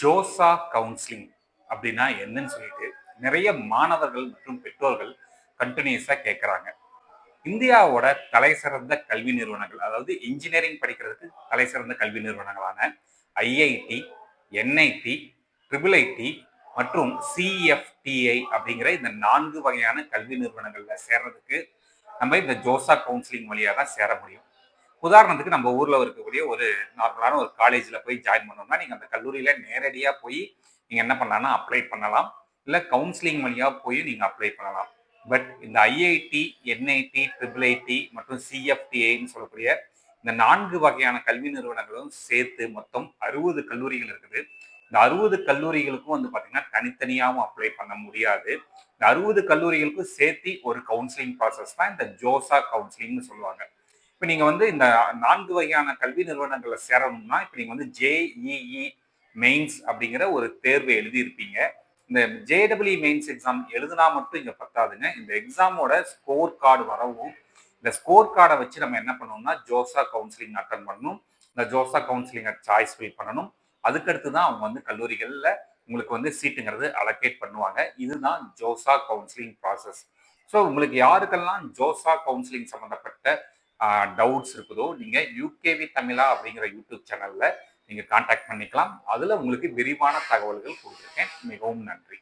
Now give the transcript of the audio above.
JoSAA counselling அப்படின்னா என்னன்னு சொல்லிட்டு நிறைய மாணவர்கள் மற்றும் பெற்றோர்கள் கண்டினியூஸா கேட்குறாங்க. இந்தியாவோட தலை சிறந்த கல்வி நிறுவனங்கள், அதாவது இன்ஜினியரிங் படிக்கிறதுக்கு தலை சிறந்த கல்வி நிறுவனங்களான ஐஐடி, என்ஐடி, ட்ரிபிள் ஐடி மற்றும் சிஎஃப்டிஐ அப்படிங்கிற இந்த 4 வகையான கல்வி நிறுவனங்கள்ல சேர்றதுக்கு நம்ம இந்த ஜோசா கவுன்சிலிங் வழியா தான் சேர முடியும். உதாரணத்துக்கு நம்ம ஊர்ல இருக்கக்கூடிய ஒரு நார்மலான ஒரு காலேஜ்ல போய் ஜாயின் பண்ணோம்னா, நீங்க அந்த கல்லூரியில நேரடியா போய் நீங்க என்ன பண்ணலாம்னா அப்ளை பண்ணலாம். இல்ல கவுன்சிலிங் வழியா போய் நீங்க அப்ளை பண்ணலாம். பட் இந்த ஐஐடி, என்ஐடி, ட்ரிபிள் ஐடி மற்றும் சிஎஃப்டிஐன்னு சொல்லக்கூடிய இந்த 4 வகையான கல்வி நிறுவனங்களும் சேர்த்து மொத்தம் 60 கல்லூரிகள் இருக்குது. இந்த 60 கல்லூரிகளுக்கும் வந்து பார்த்தீங்கன்னா, தனித்தனியாவும் அப்ளை பண்ண முடியாது. இந்த 60 கல்லூரிகளுக்கும் சேர்த்து ஒரு கவுன்சிலிங் ப்ராசஸ் தான் இந்த ஜோசா கவுன்சிலிங்னு சொல்லுவாங்க. இப்ப நீங்க வந்து இந்த 4 வகையான கல்வி நிறுவனங்கள்ல சேரணும்னா, இப்ப நீங்க வந்து ஜேஇஇ மெயின்ஸ் அப்படிங்கிற ஒரு தேர்வு எழுதியிருப்பீங்க. இந்த ஜேஇஇ மெயின்ஸ் எக்ஸாம் எழுதுனா மட்டும் இங்க பத்தாதுங்க. இந்த எக்ஸாமோட ஸ்கோர் கார்டு வரவும், இந்த ஸ்கோர் கார்டை வச்சு நம்ம என்ன பண்ணணும்னா, ஜோசா கவுன்சிலிங் அட்டன் பண்ணணும். இந்த ஜோசா கவுன்சிலிங் சாய்ஸ் ஃபில் பண்ணணும். அதுக்கடுத்து தான் அவங்க வந்து கல்லூரிகள்ல உங்களுக்கு வந்து சீட்டுங்கிறது அலோகேட் பண்ணுவாங்க. இதுதான் ஜோசா கவுன்சிலிங் ப்ராசஸ். ஸோ உங்களுக்கு யாருக்கெல்லாம் ஜோசா கவுன்சிலிங் சம்பந்தப்பட்ட டவுட்ஸ் இருக்குதோ, நீங்க யூகேவி தமிழா அப்படிங்கிற யூடியூப் சேனல்ல நீங்க கான்டாக்ட் பண்ணிக்கலாம். அதுல உங்களுக்கு விரிவான தகவல்கள் கொடுத்துருக்கேன். மிகவும் நன்றி.